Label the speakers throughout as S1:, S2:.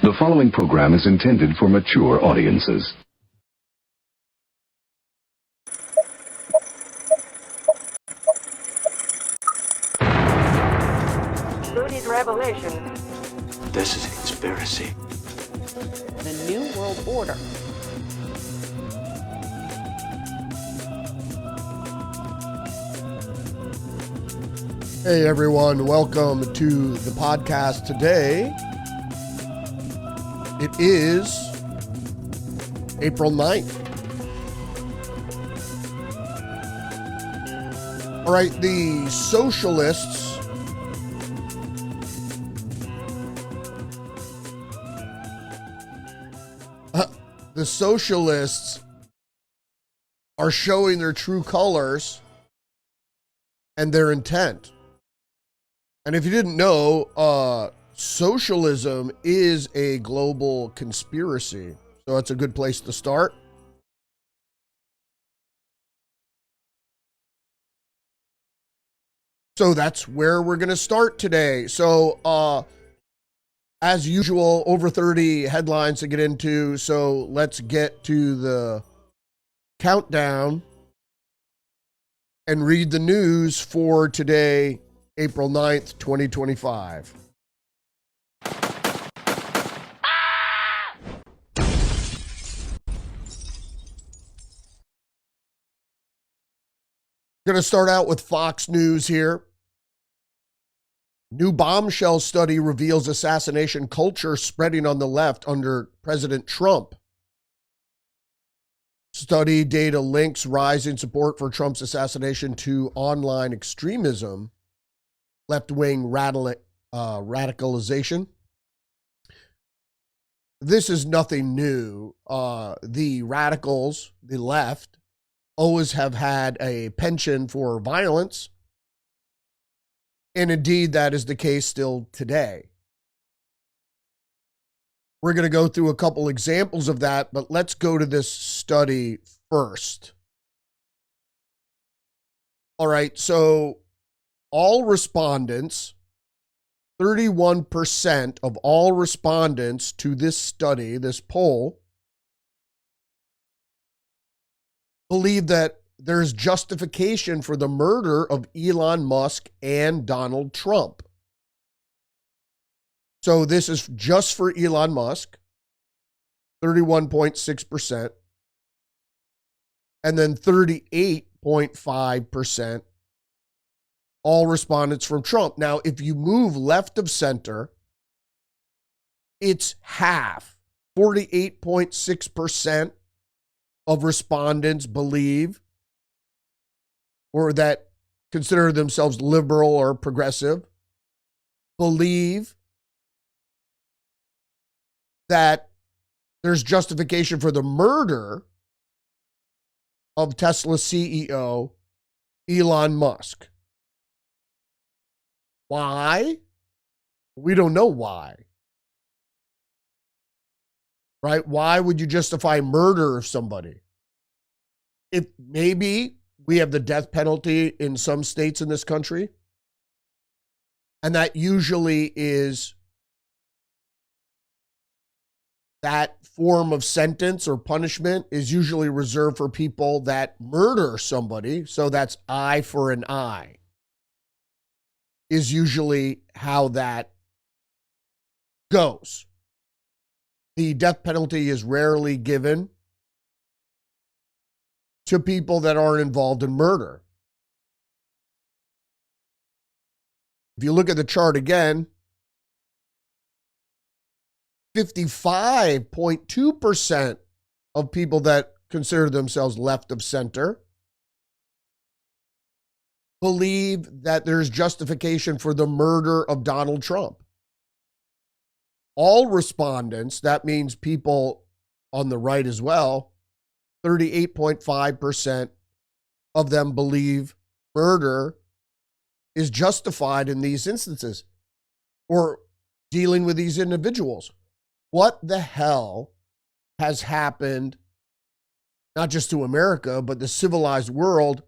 S1: The following program is intended for mature audiences.
S2: Rudy's revelation.
S3: This is a conspiracy.
S2: The New World Order.
S4: Hey everyone, welcome to the podcast today. It is April 9th. All right, the socialists are showing their true colors and their intent. And if you didn't know, socialism is a global conspiracy. So that's a good place to start. So that's where we're going to start today. So, as usual, over 30 headlines to get into. So let's get to the countdown and read the news for today, April 9th, 2025. Going to start out with Fox News here. New bombshell study reveals assassination culture spreading on the left under President Trump. Study data links rising support for Trump's assassination to online extremism, left-wing radicalization. This is nothing new. The radicals, the left, always have had a penchant for violence. And indeed, that is the case still today. We're going to go through a couple examples of that, but let's go to this study first. All right, so all respondents, 31% of all respondents to this study, this poll, believe that there's justification for the murder of Elon Musk and Donald Trump. So this is just for Elon Musk, 31.6%, and then 38.5% all respondents from Trump. Now, if you move left of center, it's half, 48.6% of respondents believe or that consider themselves liberal or progressive, believe that there's justification for the murder of Tesla CEO Elon Musk. Why? We don't know why. Right? Why would you justify murder of somebody? If maybe we have the death penalty in some states in this country, and that usually is that form of sentence or punishment is usually reserved for people that murder somebody. So that's eye for an eye is usually how that goes. The death penalty is rarely given to people that aren't involved in murder. If you look at the chart again, 55.2% of people that consider themselves left of center believe that there's justification for the murder of Donald Trump. All respondents, that means people on the right as well, 38.5% of them believe murder is justified in these instances or dealing with these individuals. What the hell has happened, not just to America, but the civilized world,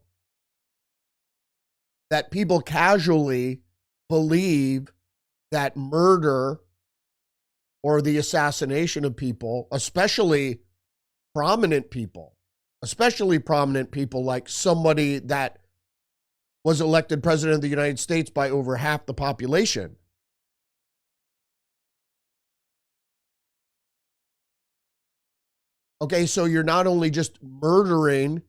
S4: that people casually believe that murder or the assassination of people, especially prominent people like somebody that was elected president of the United States by over half the population. Okay, so you're not only just murdering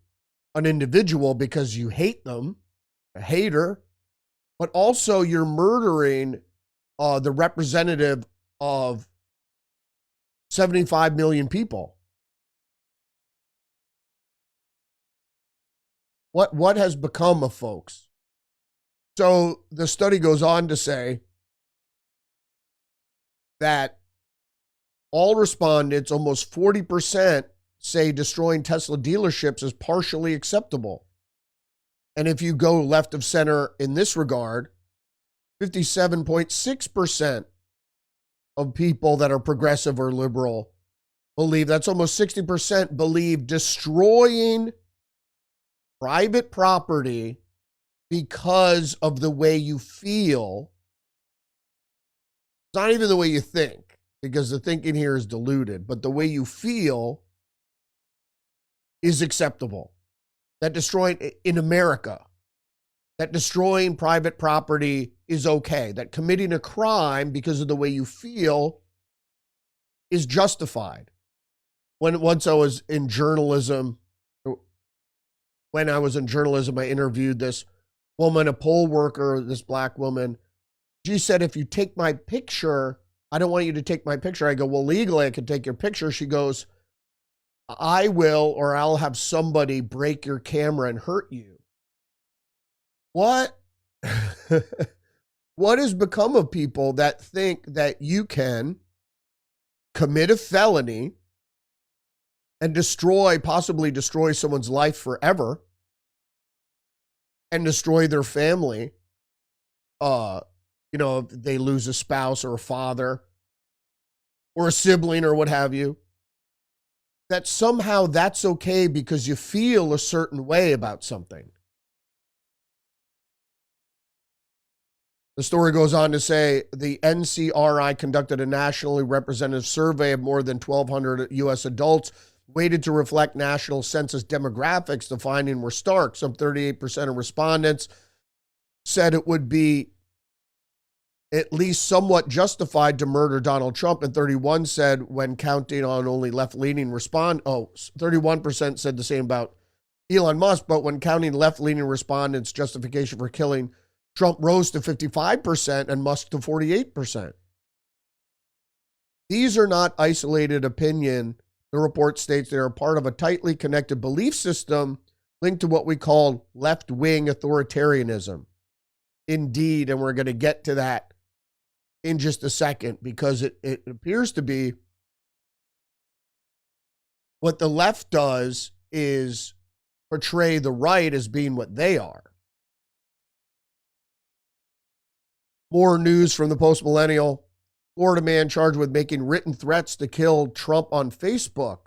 S4: an individual because you hate them, a hater, but also you're murdering the representative of 75 million people. What has become of folks? So the study goes on to say that all respondents, almost 40%, say destroying Tesla dealerships is partially acceptable. And if you go left of center in this regard, 57.6% of people that are progressive or liberal believe, that's almost 60%, believe destroying private property because of the way you feel. It's not even the way you think, because the thinking here is diluted, but the way you feel is acceptable. That destroying, in America, that destroying private property is okay. That committing a crime because of the way you feel is justified. Once I was in journalism, I interviewed this woman, a poll worker, this black woman. She said, if you take my picture, I don't want you to take my picture. I go, well, legally I can take your picture. She goes, I will, or I'll have somebody break your camera and hurt you. What? What has become of people that think that you can commit a felony and possibly destroy someone's life forever and destroy their family? If they lose a spouse or a father or a sibling or what have you, that somehow that's okay because you feel a certain way about something. The story goes on to say the NCRI conducted a nationally representative survey of more than 1,200 U.S. adults, weighted to reflect national census demographics. The findings were stark. Some 38% of respondents said it would be at least somewhat justified to murder Donald Trump, and 31% said when counting on only left-leaning 31% said the same about Elon Musk, but when counting left-leaning respondents' justification for killing Trump rose to 55% and Musk to 48%. These are not isolated opinion. The report states they are part of a tightly connected belief system linked to what we call left-wing authoritarianism. Indeed, and we're going to get to that in just a second, because it appears to be what the left does is portray the right as being what they are. More news from the post-millennial. Florida man charged with making written threats to kill Trump on Facebook.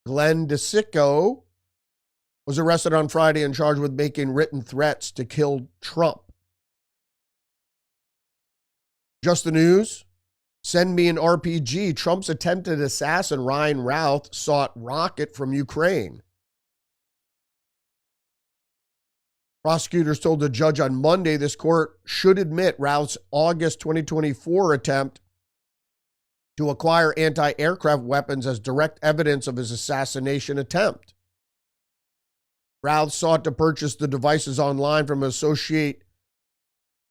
S4: Glenn DeSicco was arrested on Friday and charged with making written threats to kill Trump. Just the news. Send me an RPG. Trump's attempted assassin Ryan Routh sought rocket from Ukraine. Prosecutors told the judge on Monday this court should admit Routh's August 2024 attempt to acquire anti-aircraft weapons as direct evidence of his assassination attempt. Routh sought to purchase the devices online from an associate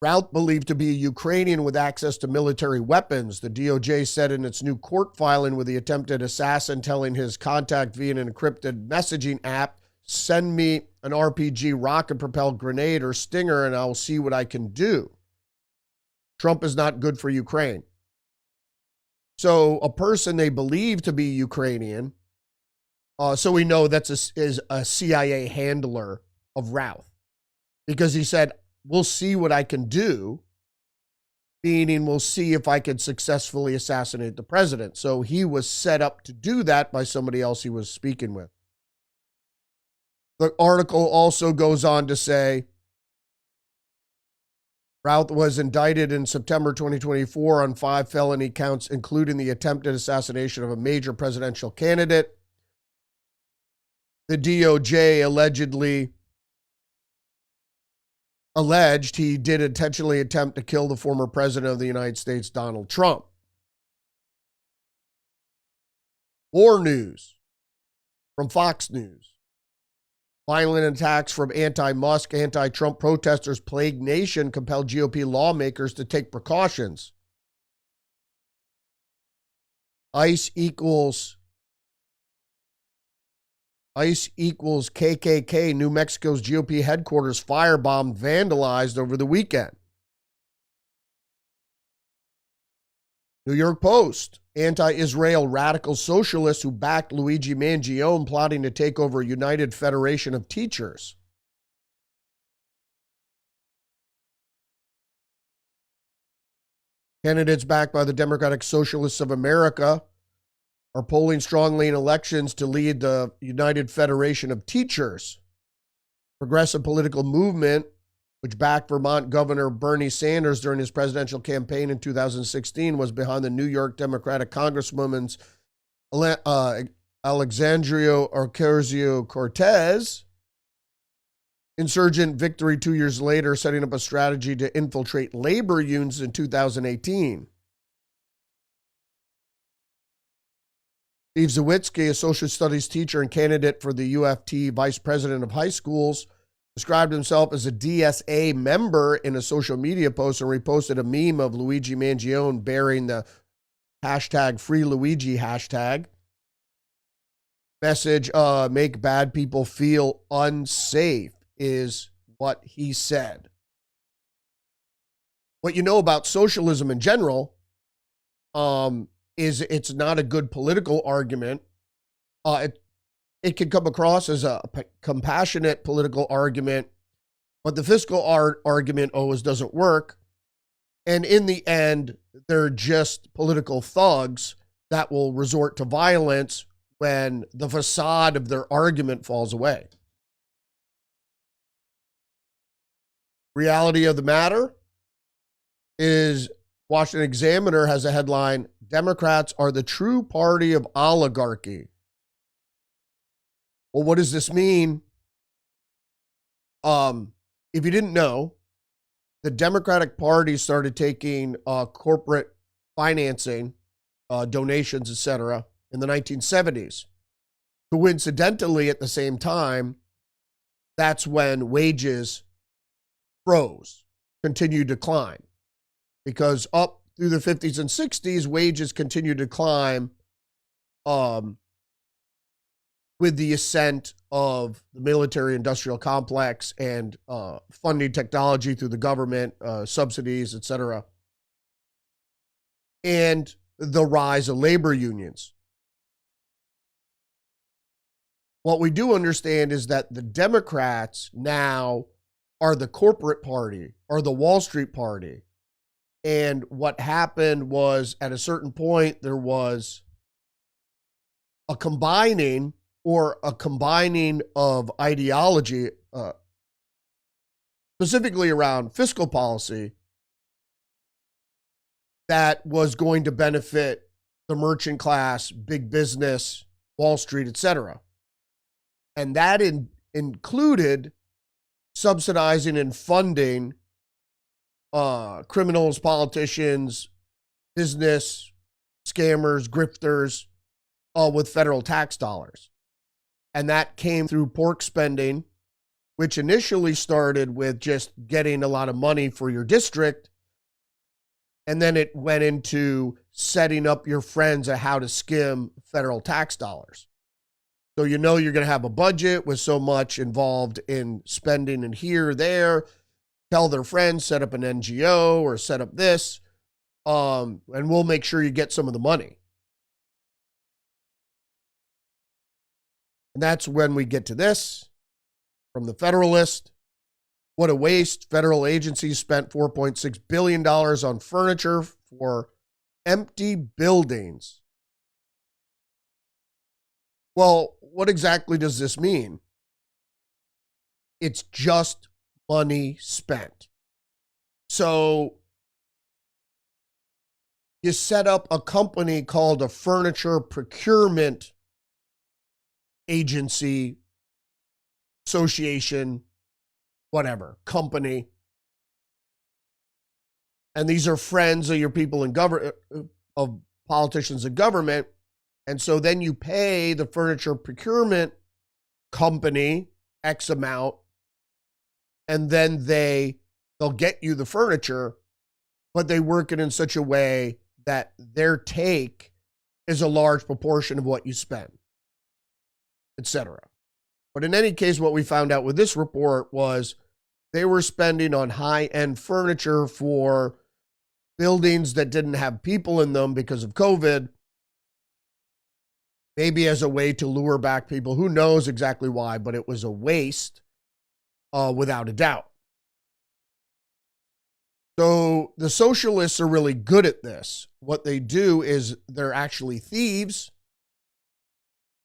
S4: Routh believed to be a Ukrainian with access to military weapons. The DOJ said in its new court filing with the attempted assassin telling his contact via an encrypted messaging app, send me an RPG rocket-propelled grenade or Stinger and I'll see what I can do. Trump is not good for Ukraine. So a person they believe to be Ukrainian, so we know is a CIA handler of Routh, because he said, we'll see what I can do, meaning we'll see if I can successfully assassinate the president. So he was set up to do that by somebody else he was speaking with. The article also goes on to say Routh was indicted in September 2024 on 5 felony counts, including the attempted assassination of a major presidential candidate. The DOJ alleged he did intentionally attempt to kill the former president of the United States, Donald Trump. More news from Fox News. Violent attacks from anti-Musk, anti-Trump protesters plague nation, compel GOP lawmakers to take precautions. ICE equals KKK. New Mexico's GOP headquarters firebombed, vandalized over the weekend. New York Post. Anti-Israel radical socialists who backed Luigi Mangione plotting to take over United Federation of Teachers. Candidates backed by the Democratic Socialists of America are polling strongly in elections to lead the United Federation of Teachers. Progressive political movement, which backed Vermont Governor Bernie Sanders during his presidential campaign in 2016, was behind the New York Democratic Congresswoman's Alexandria Ocasio-Cortez. Insurgent victory 2 years later, setting up a strategy to infiltrate labor unions in 2018. Steve Zawitsky, a social studies teacher and candidate for the UFT vice president of high schools, described himself as a DSA member in a social media post and reposted a meme of Luigi Mangione bearing the hashtag #FreeLuigi hashtag. Message, make bad people feel unsafe, is what he said. What you know about socialism in general is it's not a good political argument. It can come across as a compassionate political argument, but the fiscal argument always doesn't work. And in the end, they're just political thugs that will resort to violence when the facade of their argument falls away. Reality of the matter is Washington Examiner has a headline, Democrats are the true party of oligarchy. Well, what does this mean? If you didn't know, the Democratic Party started taking corporate financing, donations, etc., in the 1970s. Coincidentally, at the same time, that's when wages froze, continued to climb. Because up through the 50s and 60s, wages continued to climb with the ascent of the military-industrial complex and funding technology through the government, subsidies, etc., and the rise of labor unions. What we do understand is that the Democrats now are the corporate party, are the Wall Street party. And what happened was, at a certain point, there was a combining of ideology, specifically around fiscal policy, that was going to benefit the merchant class, big business, Wall Street, etc. And that included subsidizing and funding criminals, politicians, business, scammers, grifters, with federal tax dollars. And that came through pork spending, which initially started with just getting a lot of money for your district. And then it went into setting up your friends on how to skim federal tax dollars. So you know you're going to have a budget with so much involved in spending and here, there. Tell their friends, set up an NGO or set up this, and we'll make sure you get some of the money. And that's when we get to this from the Federalist. What a waste. Federal agencies spent $4.6 billion on furniture for empty buildings. Well, what exactly does this mean? It's just money spent. So you set up a company called a furniture procurement agency, association, whatever, company. And these are friends of your people in government, of politicians in government. And so then you pay the furniture procurement company X amount, and then they'll get you the furniture, but they work it in such a way that their take is a large proportion of what you spend, etc. But in any case, what we found out with this report was they were spending on high-end furniture for buildings that didn't have people in them because of COVID, maybe as a way to lure back people. Who knows exactly why, but it was a waste, without a doubt. So the socialists are really good at this. What they do is they're actually thieves.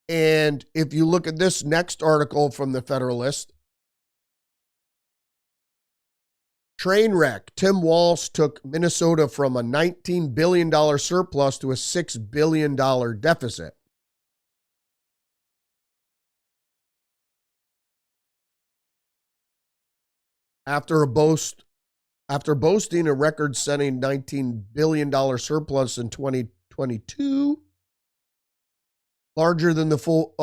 S4: And if you look at this next article from the Federalist, train wreck. Tim Walz took Minnesota from a $19 billion surplus to a $6 billion deficit. After boasting a record-setting $19 billion surplus in 2022, larger than the full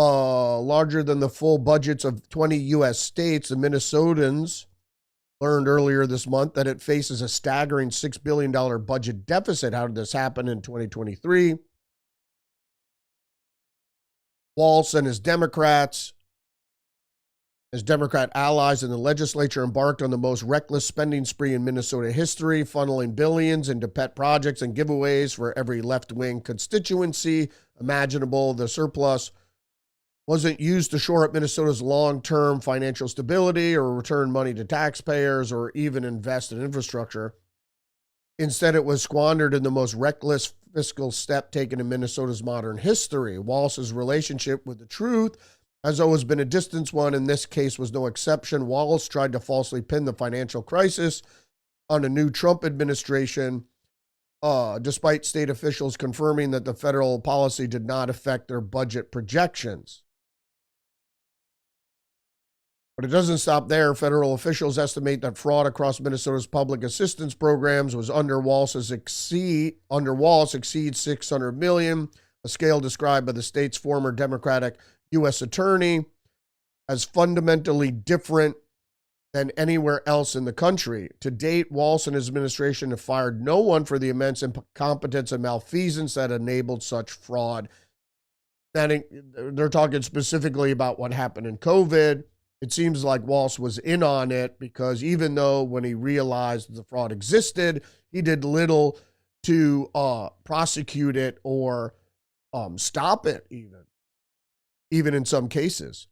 S4: budgets of 20 U.S. states, the Minnesotans learned earlier this month that it faces a staggering $6 billion budget deficit. How did this happen in 2023? Walz and his Democrat allies in the legislature embarked on the most reckless spending spree in Minnesota history, funneling billions into pet projects and giveaways for every left-wing constituency imaginable. The surplus wasn't used to shore up Minnesota's long-term financial stability or return money to taxpayers or even invest in infrastructure. Instead, it was squandered in the most reckless fiscal step taken in Minnesota's modern history. Walz's relationship with the truth has always been a distant one, and this case was no exception. Walz tried to falsely pin the financial crisis on a new Trump administration, despite state officials confirming that the federal policy did not affect their budget projections. But it doesn't stop there. Federal officials estimate that fraud across Minnesota's public assistance programs was under Walz exceeds $600 million, a scale described by the state's former Democratic U.S. attorney as fundamentally different than anywhere else in the country. To date, Walz and his administration have fired no one for the immense incompetence and malfeasance that enabled such fraud. They're talking specifically about what happened in COVID. It seems like Walz was in on it because even though when he realized the fraud existed, he did little to prosecute it or stop it even in some cases.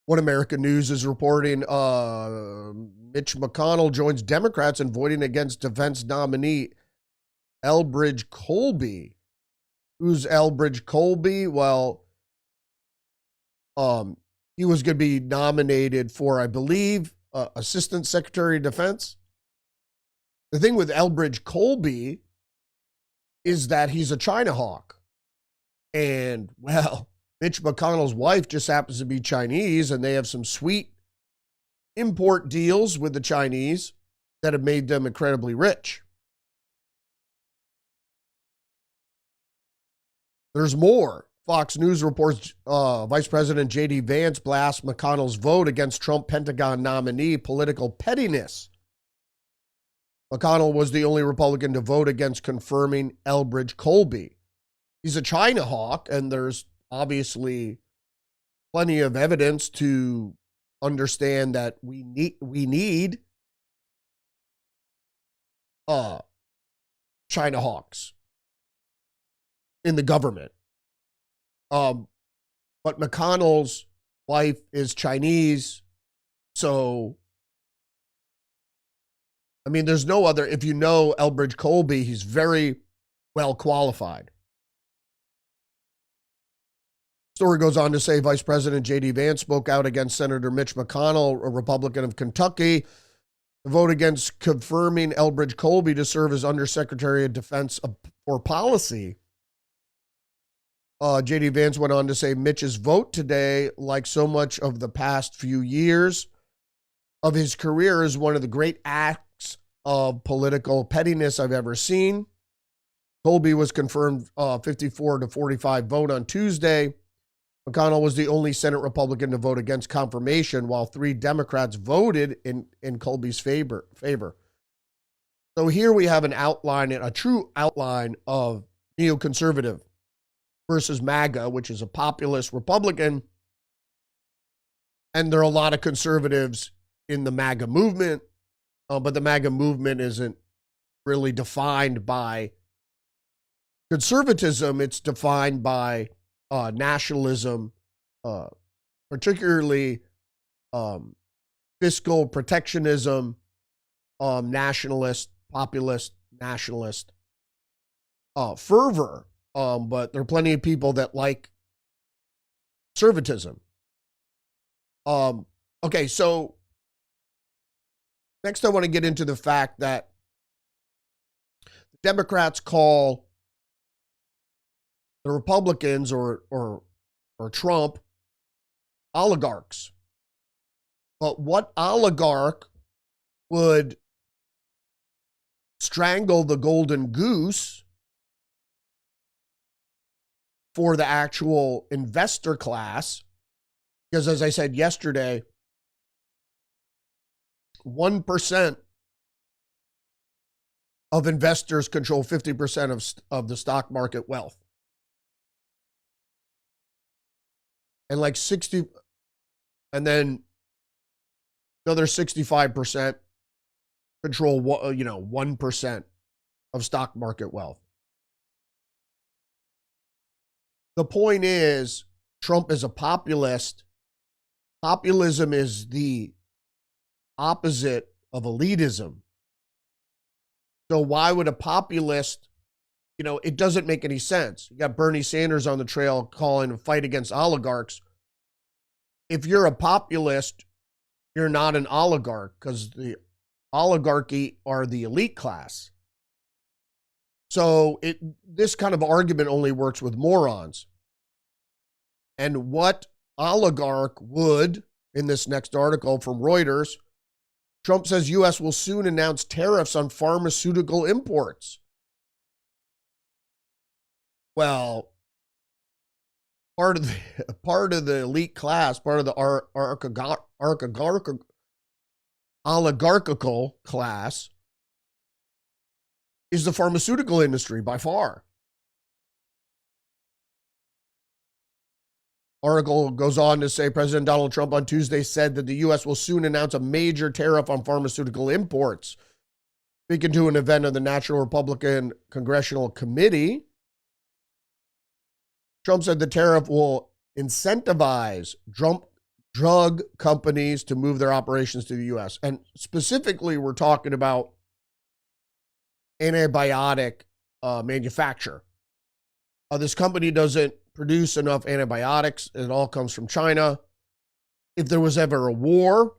S4: What American News is reporting, Mitch McConnell joins Democrats in voting against defense nominee Elbridge Colby. Who's Elbridge Colby? Well, he was going to be nominated for, I believe, Assistant Secretary of Defense. The thing with Elbridge Colby is that he's a China hawk. And, well, Mitch McConnell's wife just happens to be Chinese, and they have some sweet import deals with the Chinese that have made them incredibly rich. There's more. Fox News reports Vice President J.D. Vance blasts McConnell's vote against Trump Pentagon nominee political pettiness. McConnell was the only Republican to vote against confirming Elbridge Colby. He's a China hawk, and there's obviously plenty of evidence to understand that we need China hawks in the government. But McConnell's wife is Chinese, so I mean, there's no other. If you know Elbridge Colby, he's very well qualified. Story goes on to say Vice President J.D. Vance spoke out against Senator Mitch McConnell, a Republican of Kentucky, the vote against confirming Elbridge Colby to serve as Undersecretary of Defense for Policy. J.D. Vance went on to say Mitch's vote today, like so much of the past few years of his career, is one of the great acts of political pettiness I've ever seen. Colby was confirmed 54-45 vote on Tuesday. McConnell was the only Senate Republican to vote against confirmation, while 3 Democrats voted in Colby's favor. So here we have an outline, a true outline of neoconservative versus MAGA, which is a populist Republican. And there are a lot of conservatives in the MAGA movement, but the MAGA movement isn't really defined by conservatism. It's defined by nationalism, particularly fiscal protectionism, nationalist, populist, nationalist fervor. But there are plenty of people that like conservatism. Okay, so next I want to get into the fact that the Democrats call the Republicans or Trump oligarchs. But what oligarch would strangle the golden goose for the actual investor class? Because as I said yesterday, 1% of investors control 50% of the stock market wealth. And like 60, and then another 65% control, 1% of stock market wealth. The point is, Trump is a populist. Populism is the opposite of elitism. So why would a populist, it doesn't make any sense. You got Bernie Sanders on the trail calling a fight against oligarchs. If you're a populist, you're not an oligarch, because the oligarchy are the elite class. So this kind of argument only works with morons. And what oligarch would, in this next article from Reuters, Trump says U.S. will soon announce tariffs on pharmaceutical imports. Well, part of the elite class, part of the oligarchical class is the pharmaceutical industry by far. Article goes on to say President Donald Trump on Tuesday said that the U.S. will soon announce a major tariff on pharmaceutical imports. Speaking to an event of the National Republican Congressional Committee, Trump said the tariff will incentivize drug companies to move their operations to the U.S. And specifically, we're talking about antibiotic manufacture. This company doesn't produce enough antibiotics. It all comes from China. If there was ever a war,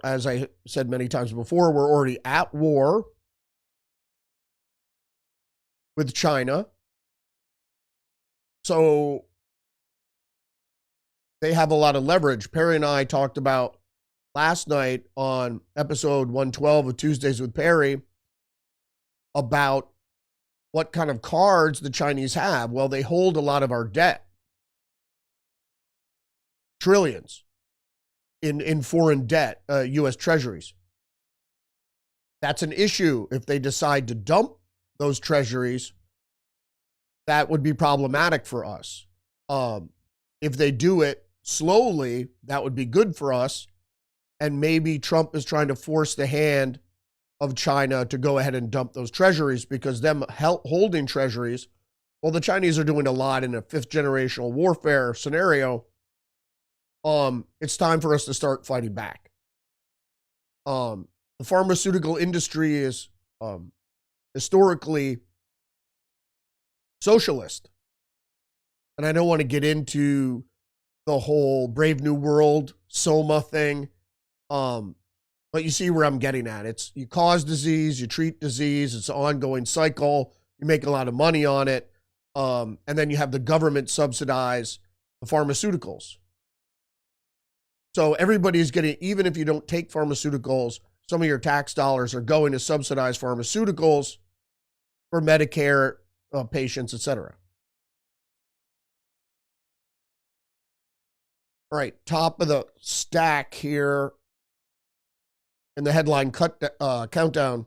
S4: as I said many times before, we're already at war with China. So they have a lot of leverage. Perry and I talked about last night on episode 112 of Tuesdays with Perry about what kind of cards the Chinese have. Well, they hold a lot of our debt. Trillions in foreign debt, U.S. treasuries. That's an issue. If they decide to dump those treasuries, that would be problematic for us. If they do it slowly, that would be good for us. And maybe Trump is trying to force the hand of China to go ahead and dump those treasuries, because them holding treasuries, well, the Chinese are doing a lot in a fifth generational warfare scenario. It's time for us to start fighting back. The pharmaceutical industry is historically socialist. And I don't want to get into the whole Brave New World, Soma thing. But you see where I'm getting at. It's you cause disease, you treat disease, it's an ongoing cycle, you make a lot of money on it, and then you have the government subsidize the pharmaceuticals. So everybody's getting, even if you don't take pharmaceuticals, some of your tax dollars are going to subsidize pharmaceuticals for Medicare patients, etc. All right, top of the stack here in the headline countdown.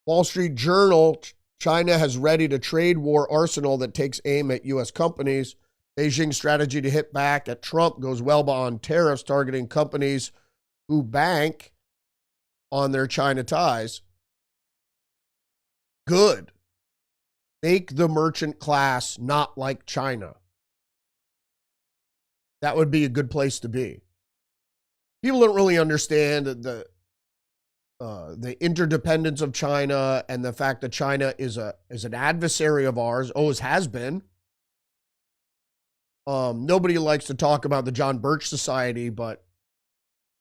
S4: Wall Street Journal, China has readied a trade war arsenal that takes aim at U.S. companies. Beijing's strategy to hit back at Trump goes well beyond tariffs, targeting companies who bank on their China ties. Good. Make the merchant class not like China. That would be a good place to be. People don't really understand the interdependence of China and the fact that China is an adversary of ours, always has been. Nobody likes to talk about the John Birch Society, but,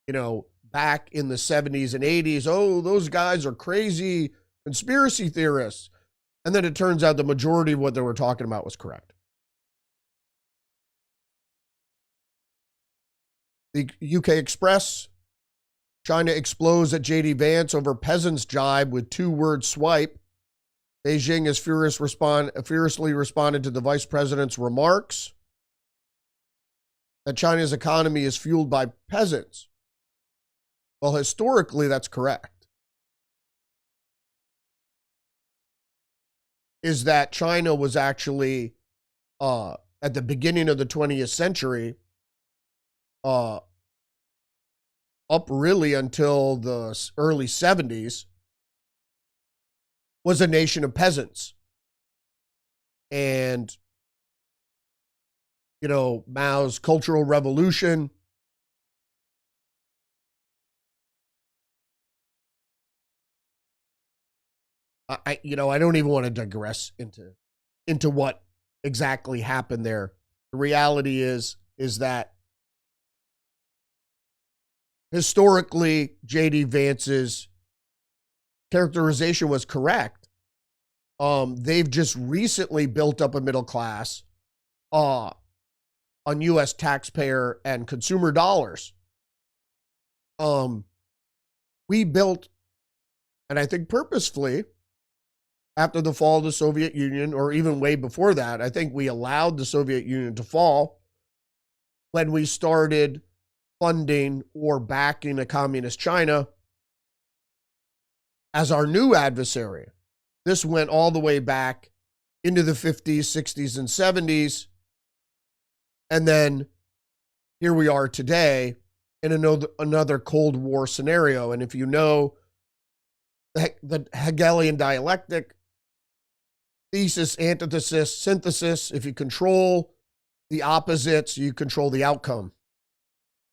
S4: you know, back in the 70s and 80s, oh, those guys are crazy conspiracy theorists. And then it turns out the majority of what they were talking about was correct. The UK Express, China explodes at JD Vance over peasants jibe with two-word swipe. Beijing has furiously responded to the vice president's remarks that China's economy is fueled by peasants. Well, historically, that's correct. Is that China was actually, at the beginning of the 20th century, up really until the early 70s, was a nation of peasants. And, you know, Mao's Cultural Revolution, I don't even want to digress into what exactly happened there. The reality is that historically, J.D. Vance's characterization was correct. They've just recently built up a middle class on U.S. taxpayer and consumer dollars. We built, and I think purposefully, after the fall of the Soviet Union, or even way before that, I think we allowed the Soviet Union to fall when we started funding or backing a communist China as our new adversary. This went all the way back into the 50s, 60s, and 70s. And then here we are today in another Cold War scenario. And if you know the Hegelian dialectic, thesis, antithesis, synthesis, if you control the opposites, you control the outcome.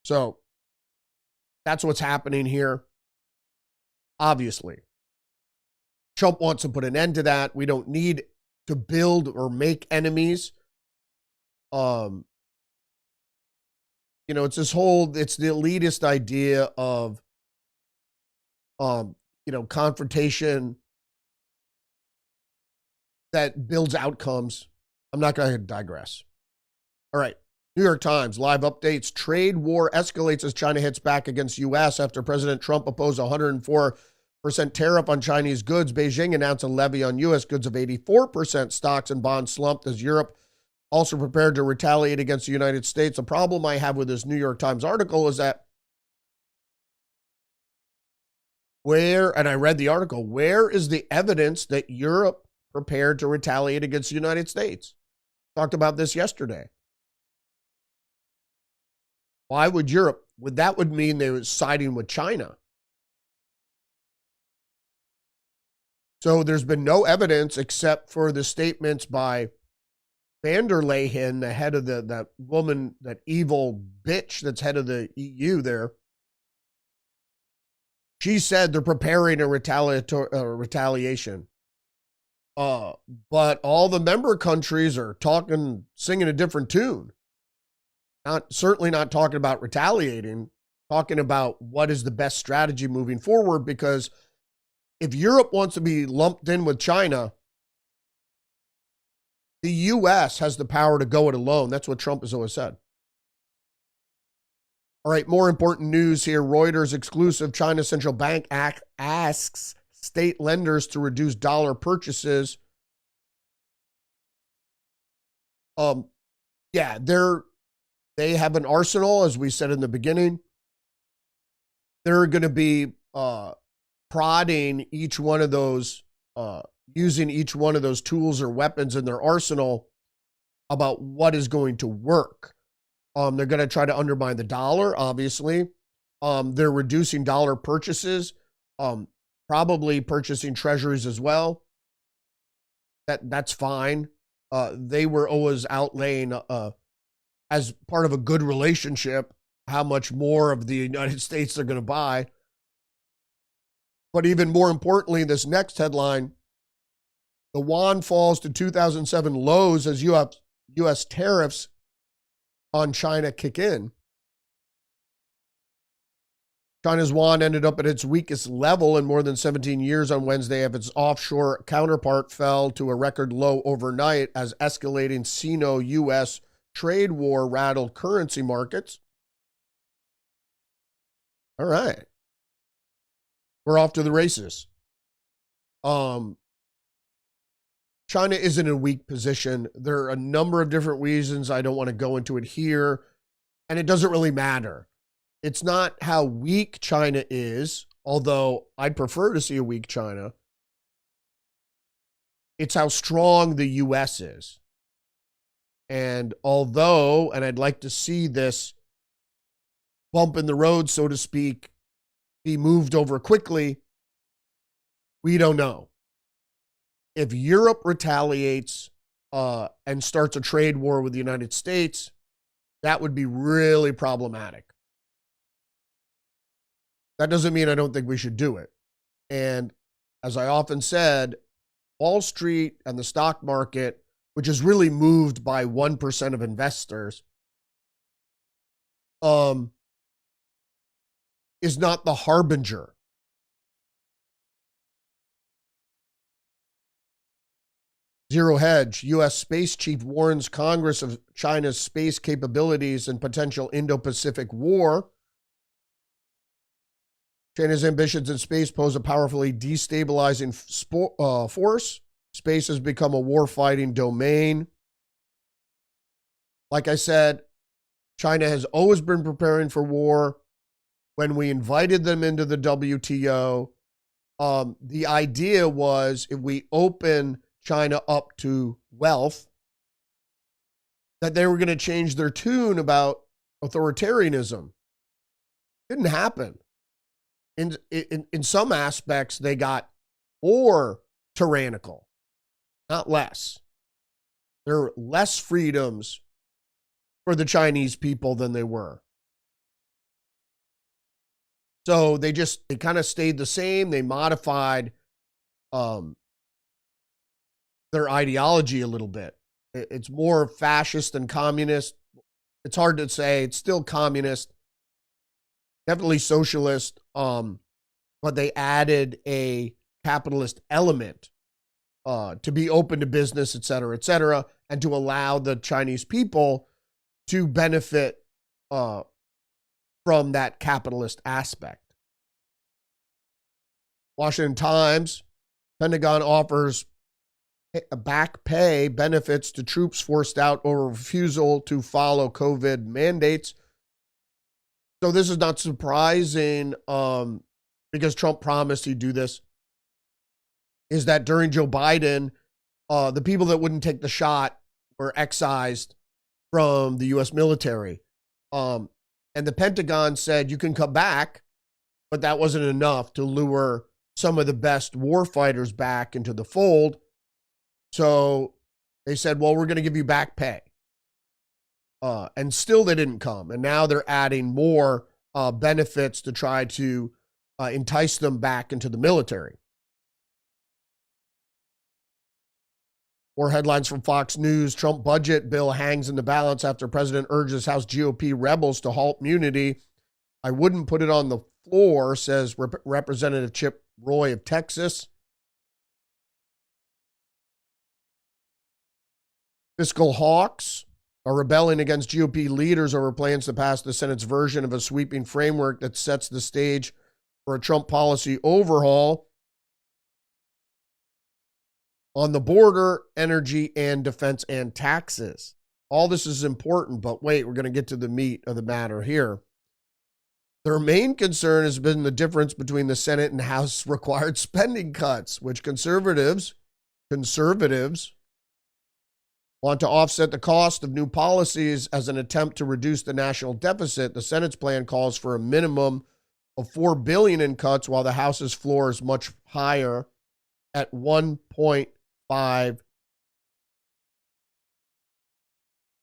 S4: So that's what's happening here. Obviously, Trump wants to put an end to that. We don't need to build or make enemies. It's the elitist idea of, confrontation that builds outcomes. I'm not going to digress. All right. New York Times, live updates. Trade war escalates as China hits back against U.S. after President Trump opposed a 104% tariff on Chinese goods. Beijing announced a levy on U.S. goods of 84%. Stocks and bonds slumped as Europe also prepared to retaliate against the United States. The problem I have with this New York Times article is that and I read the article, where is the evidence that Europe prepared to retaliate against the United States? Talked about this yesterday. Why would Europe? That would mean they were siding with China. So there's been no evidence except for the statements by van der Leyen, the head of that woman, that evil bitch that's head of the EU there. She said they're preparing a retaliation. But all the member countries are singing a different tune. certainly not talking about retaliating, talking about what is the best strategy moving forward, because if Europe wants to be lumped in with China, the U.S. has the power to go it alone. That's what Trump has always said. All right, more important news here. Reuters exclusive. China's central bank asks state lenders to reduce dollar purchases. Yeah, they have an arsenal, as we said in the beginning. They're going to be prodding each one of those, using each one of those tools or weapons in their arsenal about what is going to work. They're going to try to undermine the dollar, obviously. They're reducing dollar purchases, probably purchasing treasuries as well. That's fine. They were always outlaying, as part of a good relationship, how much more of the United States they're going to buy. But even more importantly, this next headline, the yuan falls to 2007 lows as U.S. tariffs on China kick in. China's yuan ended up at its weakest level in more than 17 years on Wednesday as its offshore counterpart fell to a record low overnight as escalating Sino-U.S. trade war rattled currency markets. All right. We're off to the races. China is in a weak position. There are a number of different reasons. I don't want to go into it here, and it doesn't really matter. It's not how weak China is, although I'd prefer to see a weak China. It's how strong the U.S. is. And although, and I'd like to see this bump in the road, so to speak, be moved over quickly, we don't know. If Europe retaliates and starts a trade war with the United States, that would be really problematic. That doesn't mean I don't think we should do it. And as I often said, Wall Street and the stock market, which is really moved by 1% of investors, is not the harbinger. Zero Hedge, U.S. space chief warns Congress of China's space capabilities and potential Indo-Pacific war. China's ambitions in space pose a powerfully destabilizing force. Space has become a war-fighting domain. Like I said, China has always been preparing for war. When we invited them into the WTO, the idea was if we open China up to wealth, that they were going to change their tune about authoritarianism. Didn't happen. In some aspects, they got more tyrannical, not less. There are less freedoms for the Chinese people than they were. So they kind of stayed the same. They modified their ideology a little bit. It's more fascist than communist. It's hard to say. It's still communist, definitely socialist, but they added a capitalist element to be open to business, et cetera, and to allow the Chinese people to benefit from that capitalist aspect. Washington Times, Pentagon offers back pay benefits to troops forced out over refusal to follow COVID mandates. So this is not surprising because Trump promised he'd do this, is that during Joe Biden, the people that wouldn't take the shot were excised from the U.S. military. And the Pentagon said you can come back, but that wasn't enough to lure some of the best war fighters back into the fold. So they said, well, we're going to give you back pay. And still they didn't come. And now they're adding more benefits to try to entice them back into the military. More headlines from Fox News. Trump budget bill hangs in the balance after president urges House GOP rebels to halt immunity. I wouldn't put it on the floor, says Representative Chip Roy of Texas. Fiscal hawks are rebelling against GOP leaders over plans to pass the Senate's version of a sweeping framework that sets the stage for a Trump policy overhaul on the border, energy, and defense and taxes. All this is important, but wait, we're going to get to the meat of the matter here. Their main concern has been the difference between the Senate and House required spending cuts, which conservatives want to offset the cost of new policies as an attempt to reduce the national deficit. The Senate's plan calls for a minimum of $4 billion in cuts, while the House's floor is much higher at $1.5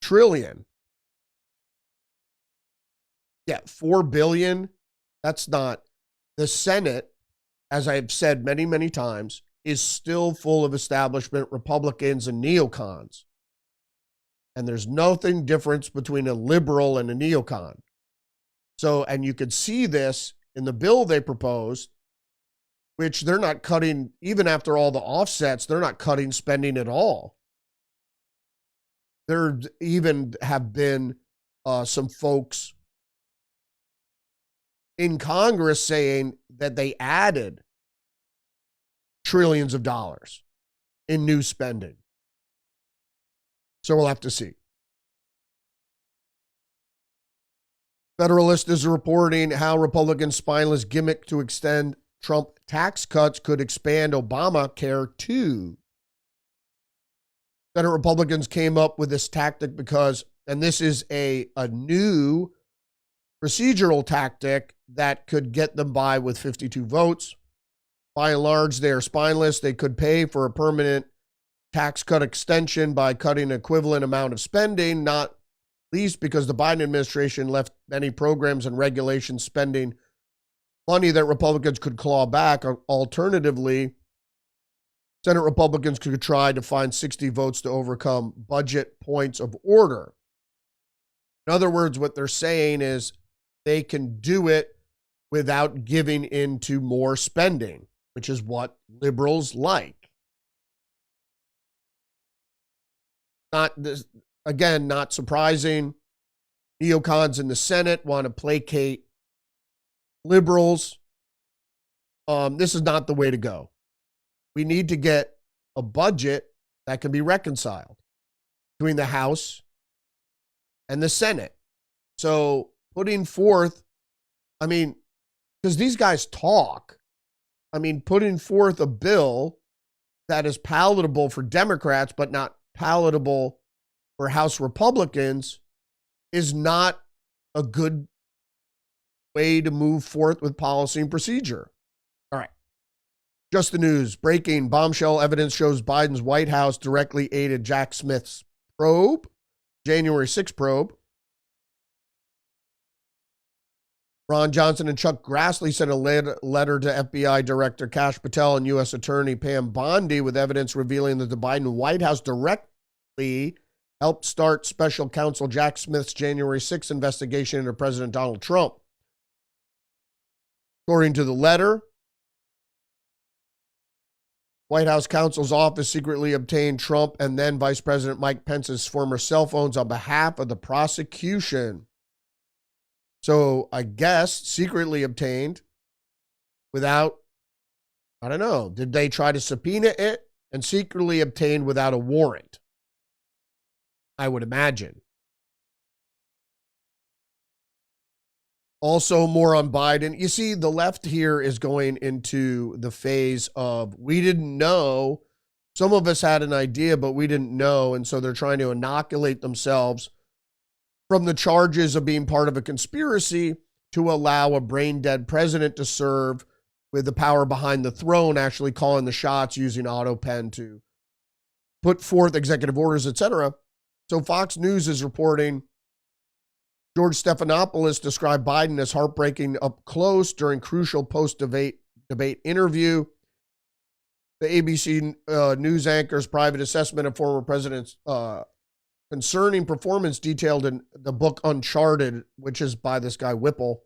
S4: trillion. Yeah, $4 billion. That's not. The Senate, as I've said many, many times, is still full of establishment Republicans and neocons. And there's nothing difference between a liberal and a neocon. So, and you could see this in the bill they proposed, which they're not cutting, even after all the offsets, they're not cutting spending at all. There even have been some folks in Congress saying that they added trillions of dollars in new spending. So we'll have to see. Federalist is reporting how Republicans' spineless gimmick to extend Trump tax cuts could expand Obamacare too. Senate Republicans came up with this tactic because, and this is a new procedural tactic that could get them by with 52 votes. By and large, they are spineless. They could pay for a permanent tax cut extension by cutting an equivalent amount of spending, not least because the Biden administration left many programs and regulations spending money that Republicans could claw back. Alternatively, Senate Republicans could try to find 60 votes to overcome budget points of order. In other words, what they're saying is they can do it without giving into more spending, which is what liberals like. Not this, again, not surprising. Neocons in the Senate want to placate liberals. This is not the way to go. We need to get a budget that can be reconciled between the House and the Senate. So putting forth, because these guys talk, putting forth a bill that is palatable for Democrats but not palatable for House Republicans is not a good way to move forth with policy and procedure. All right. Just the news. Breaking bombshell evidence shows Biden's White House directly aided Jack Smith's probe, January 6th probe. Ron Johnson and Chuck Grassley sent a letter to FBI Director Kash Patel and U.S. Attorney Pam Bondi with evidence revealing that the Biden White House directly helped start Special Counsel Jack Smith's January 6th investigation into President Donald Trump. According to the letter, White House counsel's office secretly obtained Trump and then Vice President Mike Pence's former cell phones on behalf of the prosecution. So I guess secretly obtained without, I don't know, did they try to subpoena it and secretly obtained without a warrant? I would imagine. Also, more on Biden. You see, the left here is going into the phase of, we didn't know. Some of us had an idea, but we didn't know. And so they're trying to inoculate themselves from the charges of being part of a conspiracy to allow a brain-dead president to serve with the power behind the throne, actually calling the shots, using auto pen to put forth executive orders, etc. So Fox News is reporting George Stephanopoulos described Biden as heartbreaking up close during crucial post-debate interview. the ABC news anchor's private assessment of former presidents concerning performance detailed in the book Uncharted, which is by this guy Whipple.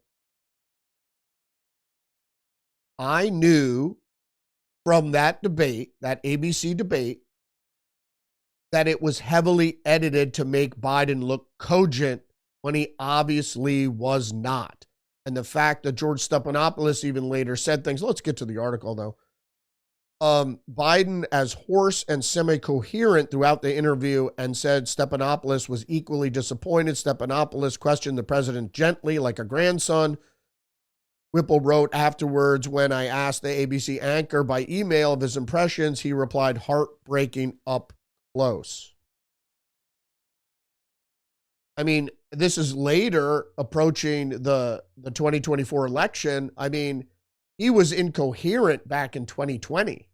S4: I knew from that debate, that ABC debate, that it was heavily edited to make Biden look cogent when he obviously was not. And the fact that George Stephanopoulos even later said things, let's get to the article though. Biden as hoarse and semi-coherent throughout the interview, and said Stephanopoulos was equally disappointed. Stephanopoulos questioned the president gently like a grandson. Whipple wrote afterwards, when I asked the ABC anchor by email of his impressions, he replied, heartbreaking up close. I mean, this is later approaching the 2024 election. I mean, he was incoherent back in 2020.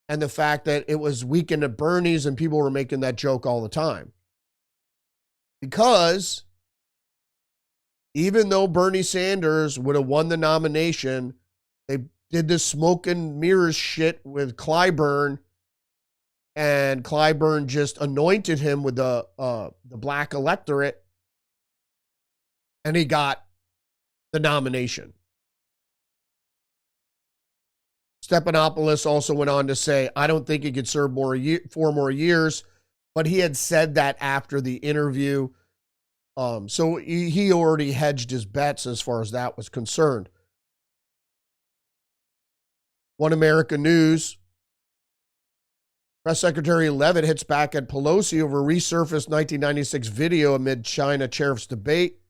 S4: And the fact that it was weekend at Bernie's and people were making that joke all the time. Because even though Bernie Sanders would have won the nomination, they did this smoke and mirrors shit with Clyburn, and Clyburn just anointed him with the black electorate, and he got the nomination. Stephanopoulos also went on to say, I don't think he could serve 4 more years, but he had said that after the interview. So he already hedged his bets as far as that was concerned. One American News, Press Secretary Leavitt hits back at Pelosi over resurfaced 1996 video amid China tariffs debate.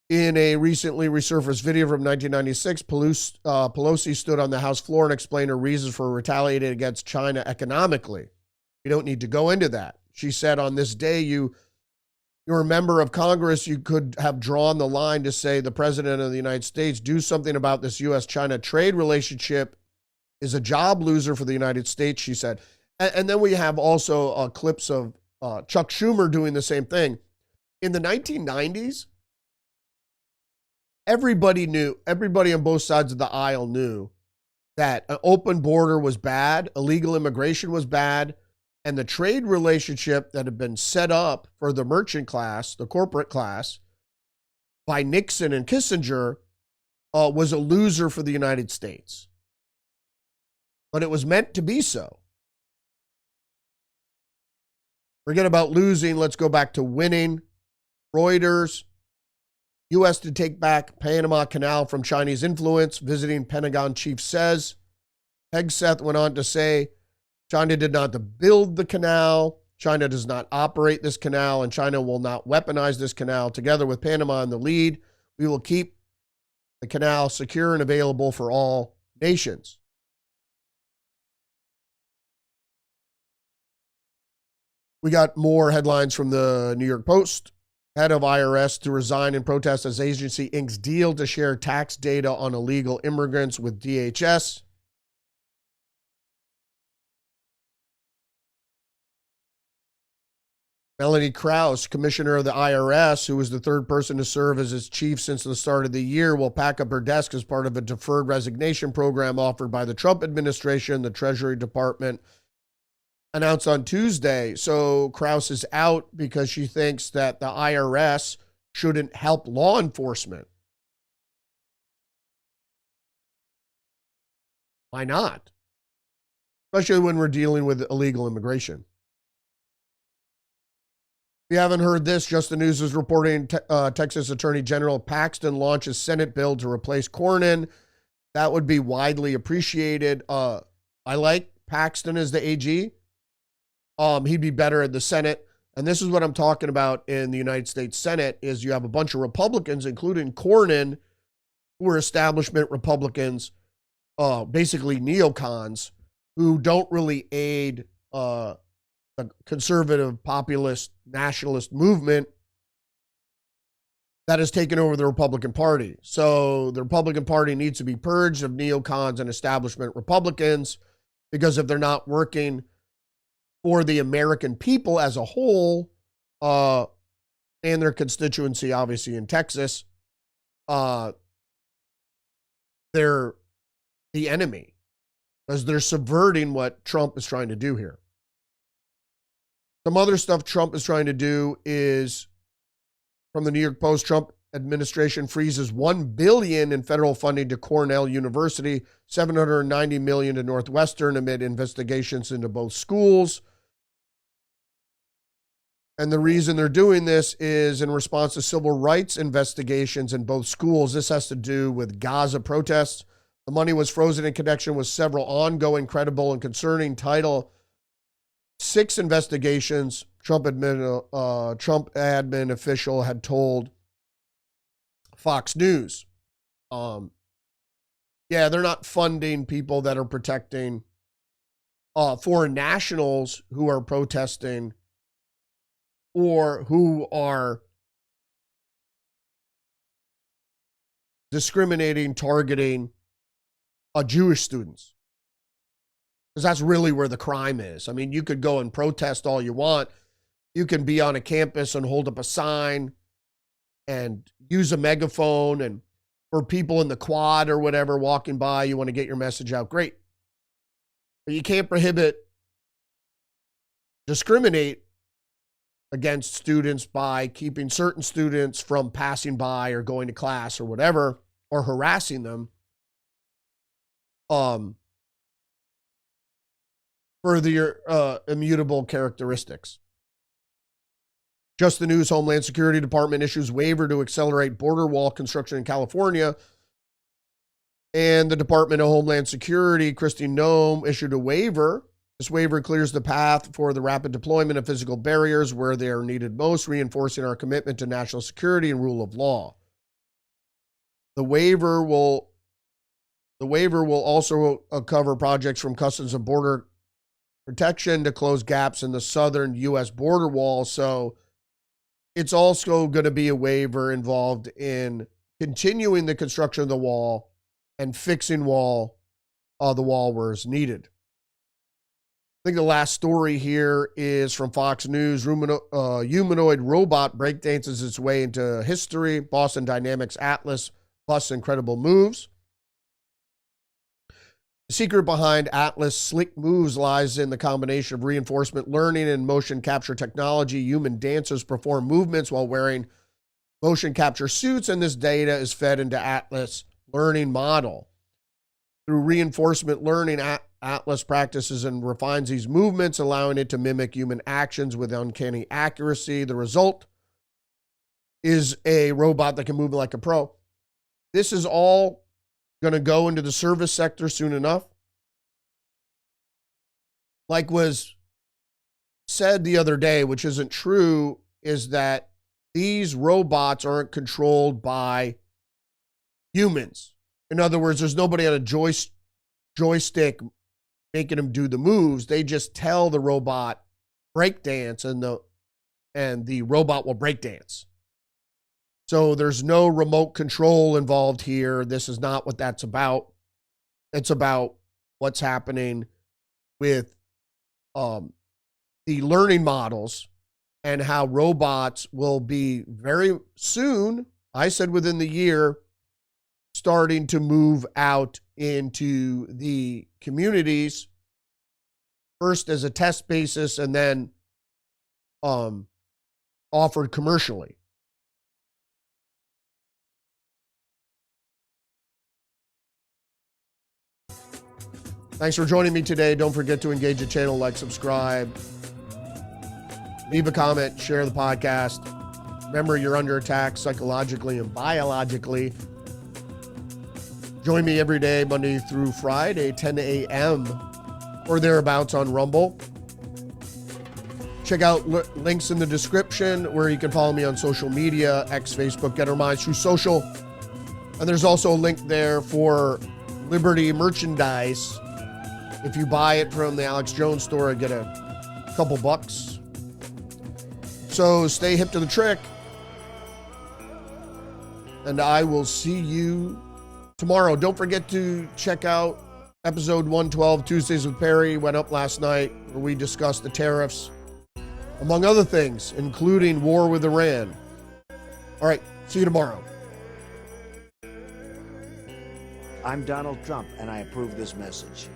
S4: In a recently resurfaced video from 1996, Pelosi stood on the House floor and explained her reasons for retaliating against China economically. We don't need to go into that. She said, on this day, you're a member of Congress, you could have drawn the line to say the president of the United States, do something about this U.S.-China trade relationship, is a job loser for the United States, she said. And then we have also clips of Chuck Schumer doing the same thing. In the 1990s, everybody on both sides of the aisle knew that an open border was bad, illegal immigration was bad, and the trade relationship that had been set up for the merchant class, the corporate class, by Nixon and Kissinger was a loser for the United States. But it was meant to be so. Forget about losing. Let's go back to winning. Reuters, U.S. to take back Panama Canal from Chinese influence, visiting Pentagon chief says. Hegseth went on to say, China did not build the canal, China does not operate this canal, and China will not weaponize this canal. Together with Panama in the lead, we will keep the canal secure and available for all nations. We got more headlines from the New York Post. Head of IRS to resign in protest as agency inks deal to share tax data on illegal immigrants with DHS. Melanie Krause, commissioner of the IRS, who was the third person to serve as its chief since the start of the year, will pack up her desk as part of a deferred resignation program offered by the Trump administration, the Treasury Department announced on Tuesday. So Krause is out because she thinks that the IRS shouldn't help law enforcement. Why not? Especially when we're dealing with illegal immigration. If you haven't heard this, Just the News is reporting Texas Attorney General Paxton launches Senate bill to replace Cornyn. That would be widely appreciated. I like Paxton as the AG. He'd be better in the Senate. And this is what I'm talking about in the United States Senate, is you have a bunch of Republicans, including Cornyn, who are establishment Republicans, basically neocons, who don't really aid the conservative, populist, nationalist movement that has taken over the Republican Party. So the Republican Party needs to be purged of neocons and establishment Republicans, because if they're not working for the American people as a whole, and their constituency, obviously in Texas, they're the enemy, because they're subverting what Trump is trying to do here. Some other stuff Trump is trying to do is, from the New York Post, Trump administration freezes $1 billion in federal funding to Cornell University, $790 million to Northwestern amid investigations into both schools. And the reason they're doing this is in response to civil rights investigations in both schools. This has to do with Gaza protests. The money was frozen in connection with several ongoing, credible, and concerning Title VI investigations. Trump admin official had told Fox News. Yeah, they're not funding people that are protecting foreign nationals who are protesting or who are discriminating, targeting Jewish students. Because that's really where the crime is. I mean, you could go and protest all you want. You can be on a campus and hold up a sign and use a megaphone, and for people in the quad or whatever walking by, you want to get your message out, great. But you can't discriminate against students by keeping certain students from passing by or going to class or whatever, or harassing them for their immutable characteristics. Just the News, Homeland Security Department issues waiver to accelerate border wall construction in California. And the Department of Homeland Security, Christine Nome, issued a waiver. This waiver clears the path for the rapid deployment of physical barriers where they are needed most, reinforcing our commitment to national security and rule of law. The waiver will also cover projects from Customs and Border Protection to close gaps in the southern U.S. border wall. So it's also going to be a waiver involved in continuing the construction of the wall and fixing the wall where it's needed. I think the last story here is from Fox News. Humanoid robot breakdances its way into history. Boston Dynamics Atlas busts incredible moves. The secret behind Atlas' slick moves lies in the combination of reinforcement learning and motion capture technology. Human dancers perform movements while wearing motion capture suits, and this data is fed into Atlas' learning model. Through reinforcement learning, Atlas practices and refines these movements, allowing it to mimic human actions with uncanny accuracy. The result is a robot that can move like a pro. This is all going to go into the service sector soon enough. Like was said the other day, which isn't true, is that these robots aren't controlled by humans. In other words, there's nobody on a joystick making them do the moves. They just tell the robot breakdance, and the robot will breakdance. So there's no remote control involved here. This is not what that's about. It's about what's happening with the learning models and how robots will be very soon, I said within the year, starting to move out into the communities, first as a test basis and then offered commercially. Thanks for joining me today. Don't forget to engage the channel, like, subscribe, leave a comment, share the podcast. Remember, you're under attack psychologically and biologically. Join me every day, Monday through Friday, 10 a.m. or thereabouts on Rumble. Check out links in the description where you can follow me on social media, X, Facebook, Getter Minds, True Social. And there's also a link there for Liberty merchandise. If you buy it from the Alex Jones store, I get a couple bucks. So stay hip to the trick. And I will see you tomorrow. Don't forget to check out episode 112, Tuesdays with Perry. Went up last night where we discussed the tariffs, among other things, including war with Iran. All right. See you tomorrow.
S5: I'm Donald Trump, and I approve this message.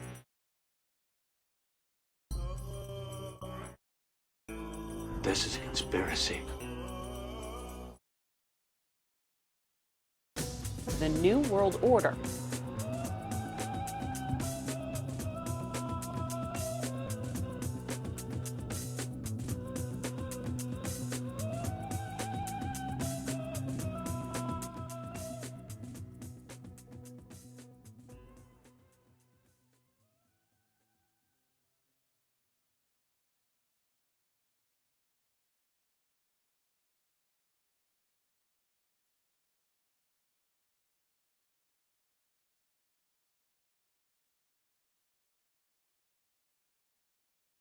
S3: This is a conspiracy.
S2: The New World Order.